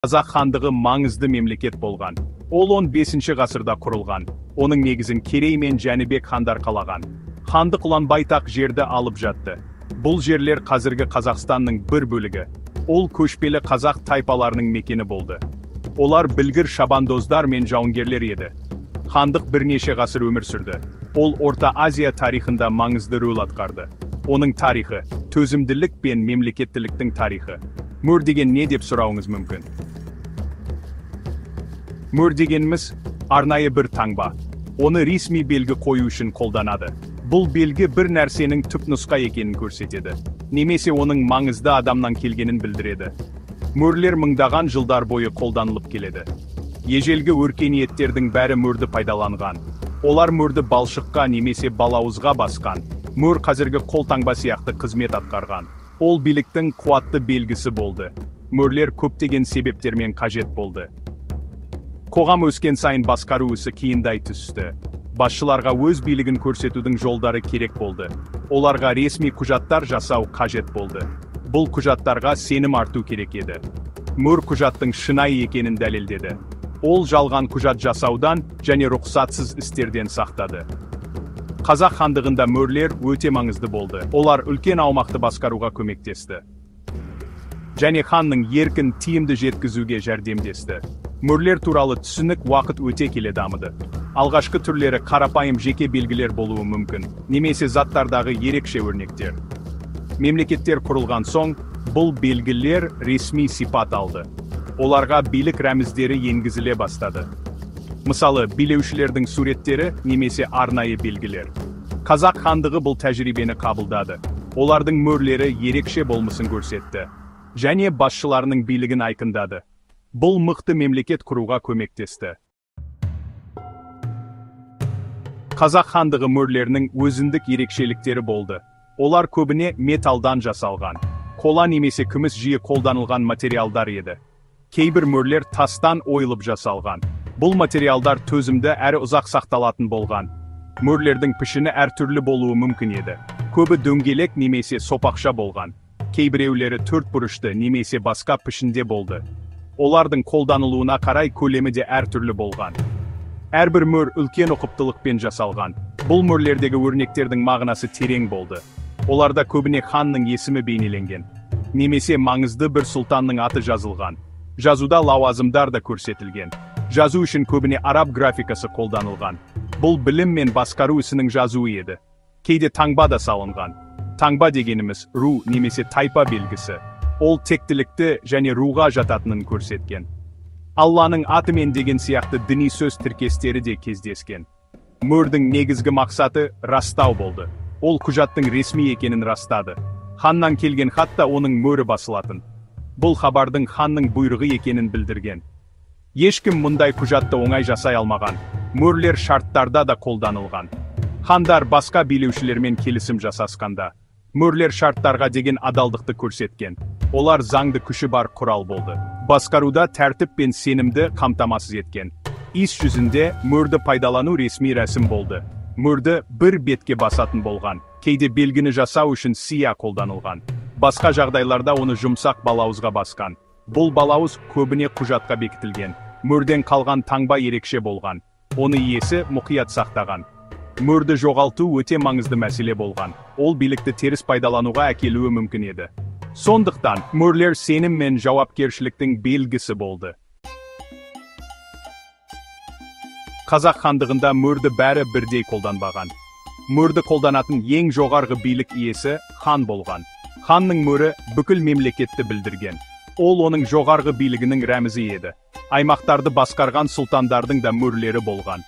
Қазақ хандығы маңызды мемлекет болған. Ол 15 ғасырда құрылған. Оның негізін Керей мен Жәнібек хандар қалаған. Хандық ұлан байтақ жерді алып жатты. Бұл жерлер қазіргі Қазақстанның бір бөлігі. Ол көшпелі қазақ тайпаларының мекені болды. Олар білгір шабандоздар мен жауынгерлер еді. Хандық бірнеше ғасыр өмір сүрді. Ол Орта Азия тарихында маңызды рөл атқарды. Оның тарихы, төзімділік пен мемлекеттіліктің тарихы. Мөр деген не деп сұрауыңыз мүмкін? Мөр дегеніміз арнайы бір таңба. Оны ресми белгі қою үшін қолданады. Бұл белгі бір нәрсенің түпнұсқа екенін көрсетеді. Немесе оның маңызды адамнан келгенін білдіреді. Мөрлер мыңдаған жылдар бойы қолданылып келеді. Ежелгі өркениеттердің бәрі мөрді пайдаланған. Олар мөрді балшыққа немесе балауызға басқан. Мөр қазіргі қолтаңба сияқты қызмет атқарған. Ол биліктің қуатты белгісі болды. Мөрлер көптеген себептермен қажет болды. Қоғам өскен сайын басқару ісі қиындай түсті. Басшыларға өз билігін көрсетудің жолдары керек болды. Оларға ресми құжаттар жасау қажет болды. Бұл құжаттарға сенім арту керек еді. Мөр құжаттың шынайы екенін дәлелдеді. Ол жалған құжат жасаудан және рұқсатсыз істерден сақтады. Қазақ хандығында мөрлер өте маңызды болды. Олар үлкен аумақты басқаруға көмектесті. Және ханның еркін тиімді жеткізуге жәрдемдесті. Мөрлер туралы түсінік уақыт өте келе дамыды. Алғашқы түрлері қарапайым жеке белгілер болуы мүмкін, немесе заттардағы ерекше өрнектер. Мемлекеттер құрылған соң, бұл белгілер ресми сипат алды. Оларға билік рәміздері енгізіле бастады. Мысалы, билеушілердің суреттері немесе арнайы белгілер. Қазақ хандығы бұл тәжірибені қабылдады. Олардың мөрлері ерекше болмысын көрсетті. Және басшыларының билігін айқындады. Бұл мықты мемлекет құруға көмектесті. Қазақ хандығы мөрлерінің өзіндік ерекшеліктері болды. Олар көбіне металдан жасалған. Қола немесе күміс жиі қолданылған материалдар еді. Кейбір мөрлер тастан ойылып жасалған. Бұл материалдар төзімді әрі ұзақ сақталатын болған. Мөрлердің пішіні әртүрлі болуы мүмкін еді. Көбі дөңгелек немесе сопақша болған. Кейбіреулері төртбұрышты немесе басқа пішінде болды. Олардың қолданылуына қарай көлемі де әртүрлі болған. Әрбір мөр үлкен ұқыптылықпен жасалған. Бұл мөрлердегі өрнектердің мағынасы терең болды. Оларда көбіне ханның есімі бейнеленген. Немесе маңызды бір сұлтанның аты жазылған. Жазуда лауазымдар да көрсетілген. Жазу үшін көбіне араб графикасы қолданылған. Бұл білім мен басқару ісінің жазуы еді. Кейде таңба да салынған. Таңба дегеніміз ру немесе тайпа белгісі. Ол тектілікті және руға жататынын көрсеткен. Алланың атымен деген сияқты діни сөз тіркестері де кездескен. Мөрдің негізгі мақсаты растау болды. Ол құжаттың ресми екенін растады. Ханнан келген хатта оның мөрі басылатын. Бұл хабардың ханның бұйрығы екенін білдірген. Ешкім мұндай құжатты оңай жасай алмаған. Мөрлер шарттарда да қолданылған. Хандар басқа билеушілермен келісім жасасқанда. Мөрлер шарттарға деген адалдықты көрсеткен. Олар заңды күші бар құрал болды. Басқаруда тәртіп пен сенімді қамтамасыз еткен. Іс жүзінде мөрді пайдалану ресми рәсім болды. Мөрді бір бетке басатын болған. Кейде белгіні жасау үшін сия қолданылған. Басқа жағдайларда оны жұмсақ балауызға басқан. Бұл балауыз көбіне құжатқа бекітілген. Мөрден қалған таңба ерекше болған. Оны иесі мұқият сақтаған. Мөрді жоғалту өте маңызды мәселе болған. Ол билікті теріс пайдалануға әкелуі мүмкін еді. Сондықтан, мөрлер сенім мен жауапкершіліктің белгісі болды. Қазақ хандығында мөрді бәрі бірдей қолданбаған. Мөрді қолданатын ең жоғарғы билік иесі хан болған. Ханның мөрі бүкіл мемлекетті білдірген. Ол оның жоғарғы билігінің рәмізі еді. Аймақтарды басқарған сұлтандардың да мөрлері болған.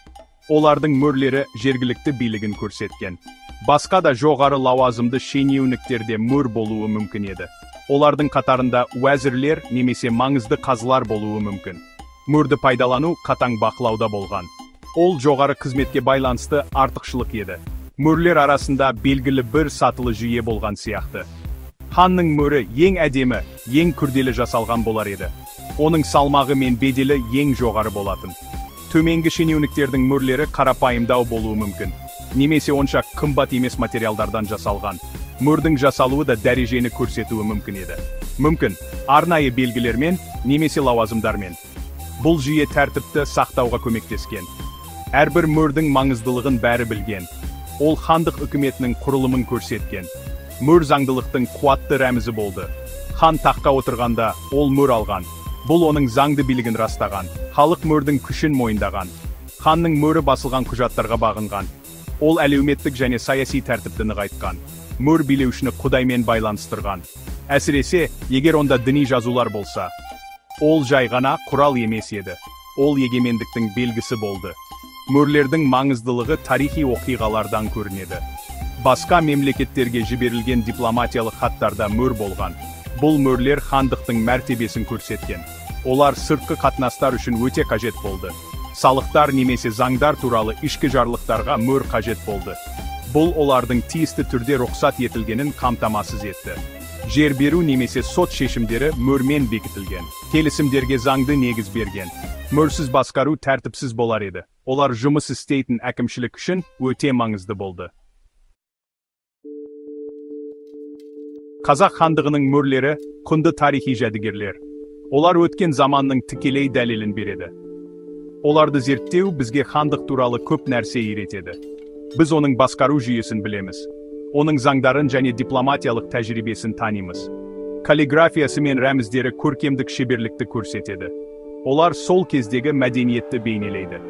Олардың мөрлері жергілікті билігін көрсеткен. Басқа да жоғары лауазымды шенеуніктерде мөр болуы мүмкін еді. Олардың қатарында уәзірлер немесе маңызды қазылар болуы мүмкін. Мөрді пайдалану қатаң бақылауда болған. Ол жоғары қызметке байланысты артықшылық еді. Мөрлер арасында белгілі бір сатылы жүйе болған сияқты. Ханның мөрі ең әдемі, ең күрделі жасалған болар еді. Оның салмағы мен беделі ең жоғары болатын. Төменгі шенеуніктердің мөрлері қарапайымдау болуы мүмкін. Немесе онша қымбат емес материалдардан жасалған. мөрдің жасалуы да дәрежені көрсетуі мүмкін еді. Мүмкін, арнайы белгілермен, немесе лауазымдармен. Бұл жүйе тәртіпті сақтауға көмектескен. Әрбір мөрдің маңыздылығын бәрі білген. Ол хандық үкіметінің құрылымын көрсеткен. Мөр заңдылықтың қуатты рәмізі болды. Хан таққа отырғанда, ол мөр алған. Бұл оның заңды билігін растаған. Халық мөрдің күшін мойындаған. Ханның мөрі басылған құжаттарға бағынған. Ол әлеуметтік және саяси тәртіпті нығайтқан. Мөр билеушіні құдаймен байланыстырған. Әсіресе, егер онда діни жазулар болса. Ол жай ғана құрал емес еді. Ол егемендіктің белгісі болды. Мөрлердің маңыздылығы тарихи оқиғалардан көрінеді. Басқа мемлекеттерге жіберілген дипломатиялық хаттарда мөр болған. Бұл мөрлер хандықтың мәртебесін көрсеткен. Олар сыртқы қатынастар үшін өте қажет болды. Салықтар немесе заңдар туралы ішкі жарлықтарға мөр қажет болды. Бұл олардың тиісті түрде рұқсат етілгенін қамтамасыз етті. Жер беру немесе сот шешімдері мөрмен бекітілген. Келісімдерге заңды негіз берген. Мөрсіз басқару тәртіпсіз болар еді. Олар жұмыс істейтін әкімшілік үшін өте маңызды болды. Қазақ хандығының мөрлері құнды тарихи жәдігерлер. Олар өткен заманның тікелей дәлелін береді. Оларды зерттеу бізге хандық туралы көп нәрсе үйретеді. Біз оның басқару жүйесін білеміз. Оның заңдарын және дипломатиялық тәжірибесін танимыз. Каллиграфиясы мен рәміздері көркемдік шеберлікті көрсетеді. Олар сол кездегі мәдениетті бейнелейді.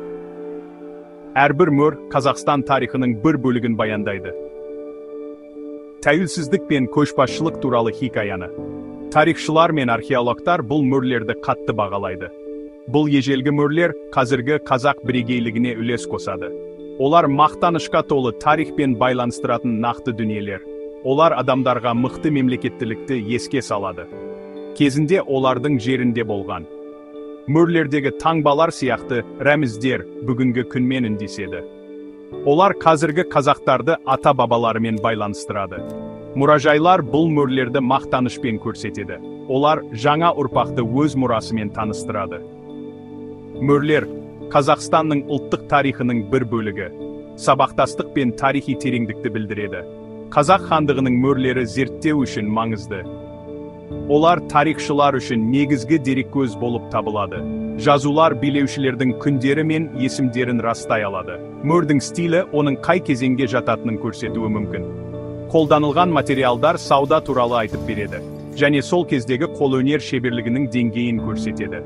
Әрбір мөр Қазақстан тарихының бір бөлігін баяндайды. Тәуелсіздік пен көшбасшылық туралы хикаяны. Тарихшылар мен археологтар бұл мөрлерді қатты бағалайды. Бұл ежелгі мөрлер қазіргі қазақ бірегейлігіне үлес қосады. Олар мақтанышқа толы тарихпен байланыстыратын нақты дүниелер. Олар адамдарға мықты мемлекеттілікті еске салады. Кезінде олардың жерінде болған. Мөрлердегі таңбалар сияқты рәміздер бүгінгі күнмен үндеседі. Олар қазіргі қазақтарды ата-бабаларымен байланыстырады. Мұражайлар бұл мөрлерді мақтанышпен көрсетеді. Олар жаңа ұрпақты өз мұрасымен таныстырады. Мөрлер Қазақстанның ұлттық тарихының бір бөлігі. Сабақтастық пен тарихи тереңдікті білдіреді. Қазақ хандығының мөрлері зерттеу үшін маңызды. Олар тарихшылар үшін негізгі дереккөз болып табылады. Жазулар билеушілердің күндері мен есімдерін растай алады. Мөрдің стилі оның қай кезеңге жататынын көрсетуі мүмкін. Қолданылған материалдар сауда туралы айтып береді. Және сол кездегі қолөнер шеберлігінің деңгейін көрсетеді.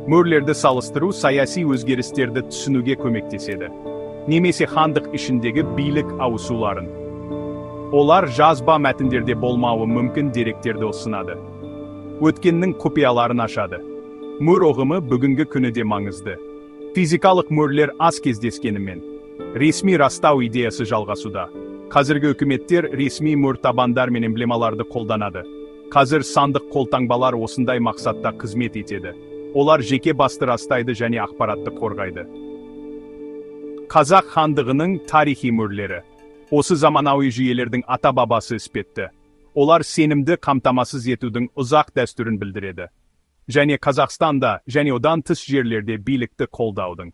Мөрлерді салыстыру саяси өзгерістерді түсінуге көмектеседі. Немесе хандық ішіндегі билік ауысуларын. Олар жазба мәтіндерде болмауы мүмкін деректерді ұсынады. Өткеннің құпияларын ашады. Мөр ұғымы бүгінгі күні де маңызды. Физикалық мөрлер аз кездескенімен. Ресми растау идеясы жалғасуда. Қазіргі үкіметтер ресми мөр табандар мен эмблемаларды қолданады. Қазір сандық қолтаңбалар осындай мақсатта қызмет етеді. Олар жеке басты растайды және ақпаратты қорғайды. Қазақ хандығының тарихи мөрлері. Осы заманауи жүйелердің ата-бабасы іспетті. Олар сенімді қамтамасыз етудің ұзақ дәстүрін білдіреді. Және Қазақстанда, және одан тыс жерлерде билікті қолдаудың